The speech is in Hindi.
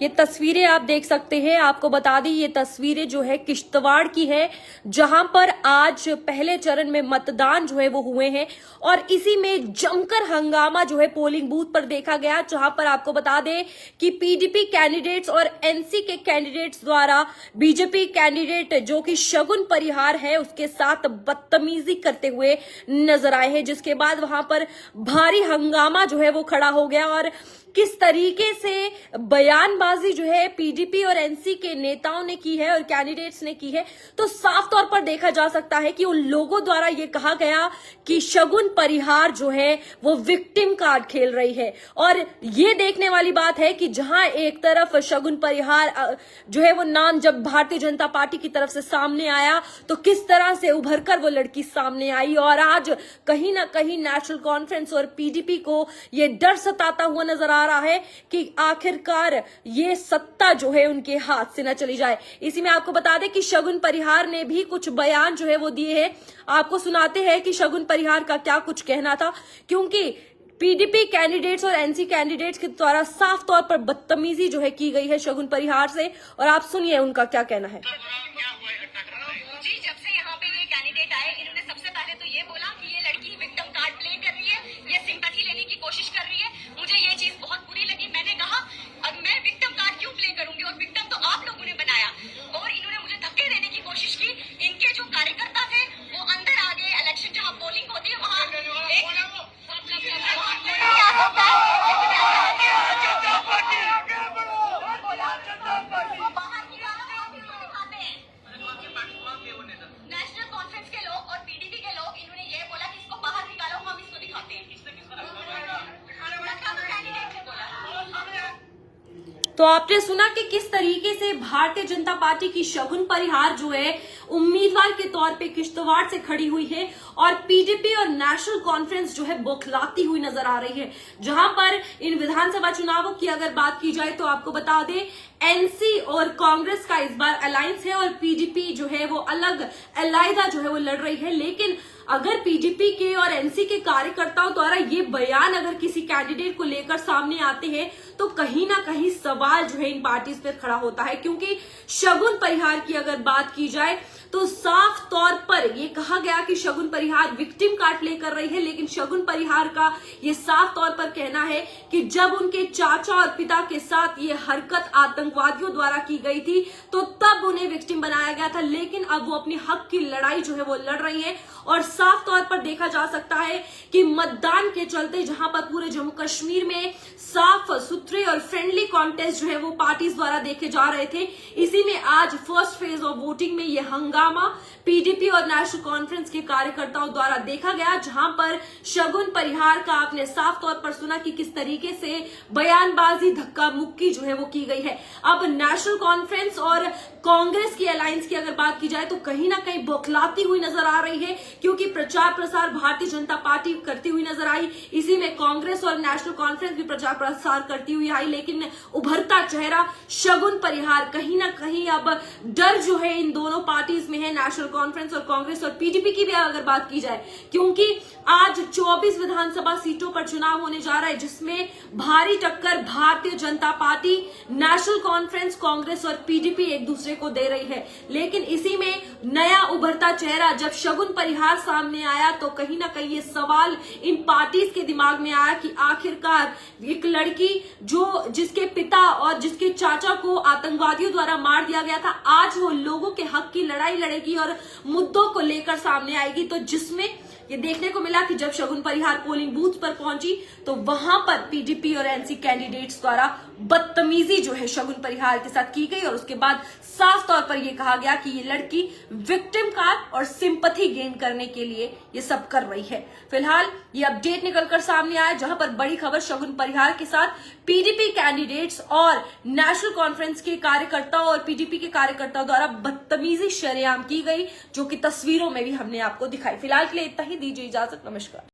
ये तस्वीरें आप देख सकते हैं। आपको बता दें ये तस्वीरें जो है किश्तवाड़ की है, जहां पर आज पहले चरण में मतदान जो है वो हुए हैं और इसी में जमकर हंगामा जो है पोलिंग बूथ पर देखा गया, जहां पर आपको बता दें कि पीडीपी कैंडिडेट्स और एनसी के कैंडिडेट्स द्वारा बीजेपी कैंडिडेट जो कि शगुन परिहार है उसके साथ बदतमीजी करते हुए नजर आए हैं, जिसके बाद वहां पर भारी हंगामा जो है वो खड़ा हो गया। और किस तरीके से बयानबाजी जो है पीडीपी और एनसी के नेताओं ने की है और कैंडिडेट्स ने की है, तो साफ तौर पर देखा जा सकता है कि उन लोगों द्वारा ये कहा गया कि शगुन परिहार जो है वो विक्टिम कार्ड खेल रही है। और ये देखने वाली बात है कि जहां एक तरफ शगुन परिहार जो है वो नाम जब भारतीय जनता पार्टी की तरफ से सामने आया तो किस तरह से उभरकर वो लड़की सामने आई, और आज कहीं ना कहीं नेशनल कॉन्फ्रेंस और पीडीपी को ये डर सताता हुआ नजर आ रहा है कि आखिरकार ये सत्ता जो है उनके हाथ से न चली जाए। इसी में आपको बता दें कि शगुन परिहार ने भी कुछ बयान जो है वो दिए हैं। आपको सुनाते हैं कि शगुन परिहार का क्या कुछ कहना था, क्योंकि पीडीपी कैंडिडेट्स और एनसी कैंडिडेट्स के द्वारा साफ तौर पर बदतमीजी जो है की गई है शगुन परिहार से, और आप सुनिए उनका क्या कहना है। जी, जब से यहाँ पे ये कैंडिडेट आए, इन्होंने सबसे पहले तो ये बोला कि ये लड़की विक्टिम कार्ड प्ले कर रही है, ये सिंपैथी लेने की कोशिश कर रही है। मुझे ये चीज बहुत बुरी लगी। मैंने कहा अब मैं विक्टिम कार्ड क्यों प्ले करूंगी, और विक्टिम तो आप लोगों ने बनाया। और इन्होंने मुझे धक्के देने की कोशिश की। इनके जो कार्यकर्ता थे वो अंदर आ गए। इलेक्शन जहाँ पोलिंग होती है वहाँ नेशनल कॉन्फ्रेंस के लोग और पीडीपी के लोग, इन्होंने ये बोला कि इसको बाहर निकालो, हम इसको दिखाते हैं। तो आपने सुना कि किस तरीके से भारतीय जनता पार्टी की शगुन परिहार जो है उम्मीदवार के तौर पे किश्तवाड़ से खड़ी हुई है और पीडीपी और नेशनल कॉन्फ्रेंस जो है बौखलाती हुई नजर आ रही है। जहां पर इन विधानसभा चुनावों की अगर बात की जाए तो आपको बता दें एनसी और कांग्रेस का इस बार अलायंस है और पीडीपी जो है वो अलग अलग जो है वो लड़ रही है। लेकिन अगर पीडीपी के और एनसी के कार्यकर्ताओं द्वारा ये बयान अगर किसी कैंडिडेट को लेकर सामने आते हैं तो कहीं ना कहीं सवाल जो है इन पार्टीज पर खड़ा होता है, क्योंकि शगुन परिहार की अगर बात की जाए तो साफ तौर पर ये कहा गया कि शगुन परिहार विक्टिम कार्ड प्ले कर रही है। लेकिन शगुन परिहार का ये साफ तौर पर कहना है कि जब उनके चाचा और पिता के साथ ये हरकत आतंकवादियों द्वारा की गई थी तो तब उन्हें विक्टिम बनाया गया था, लेकिन अब वो अपनी हक की लड़ाई जो है वो लड़ रही है। और साफ तौर पर देखा जा सकता है कि मतदान के चलते जहां पर पूरे जम्मू कश्मीर में साफ सुथरे और फ्रेंडली कॉन्टेस्ट जो है वो पार्टीज द्वारा देखे जा रहे थे, इसी में आज फर्स्ट फेज ऑफ वोटिंग में ये हंगामा पीडीपी और नेशनल कॉन्फ्रेंस के कार्यकर्ताओं द्वारा देखा गया, जहां पर शगुन परिहार का आपने साफ तौर पर सुना कि किस तरीके से बयानबाजी धक्का मुक्की जो है वो की गई है। अब नेशनल कॉन्फ्रेंस और कांग्रेस की अलायंस की अगर बात की जाए तो कहीं ना कहीं बौखलाती हुई नजर आ रही है, क्योंकि प्रचार प्रसार भारतीय जनता पार्टी करती हुई नजर आई, इसी में कांग्रेस और नेशनल कॉन्फ्रेंस भी प्रचार प्रसार करती हुई आई। लेकिन उभरता चेहरा शगुन परिहार, कहीं ना कहीं अब डर जो है इन दोनों पार्टीज में है, नेशनल कॉन्फ्रेंस और कांग्रेस और पीडीपी की भी अगर बात की जाए, क्योंकि आज 24 विधानसभा सीटों पर चुनाव होने जा रहा है, जिसमें भारी टक्कर Bharatiya Janata party, national conference, Congress और पीडीपी एक दूसरे को दे रही है। लेकिन इसी में नया उभरता चेहरा जब शगुन परिहार सामने आया तो कहीं ना कहीं ये सवाल इन पार्टीज के दिमाग में आया कि आखिरकार एक लड़की जो जिसके पिता और जिसके चाचा को आतंकवादियों द्वारा मार दिया गया था, आज वो लोगों के हक की लड़ाई लड़ेगी और मुद्दों को लेकर सामने आएगी। तो जिसमें ये देखने को मिला कि जब शगुन परिहार पोलिंग बूथ पर पहुंची तो वहां पर पीडीपी और एनसी कैंडिडेट्स द्वारा बदतमीजी जो है शगुन परिहार के साथ की गई और उसके बाद साफ तौर पर यह कहा गया कि ये लड़की विक्टिम कार्ड और सिंपैथी गेन करने के लिए ये सब कर रही है। फिलहाल ये अपडेट निकलकर सामने आया, जहां पर बड़ी खबर शगुन परिहार के साथ पीडीपी कैंडिडेट्स और नेशनल कॉन्फ्रेंस के कार्यकर्ताओं और पीडीपी के कार्यकर्ताओं द्वारा बदतमीजी शरेआम की गई, जो कि तस्वीरों में भी हमने आपको दिखाई। फिलहाल के लिए इतना ही, दीजिए इजाजत, नमस्कार।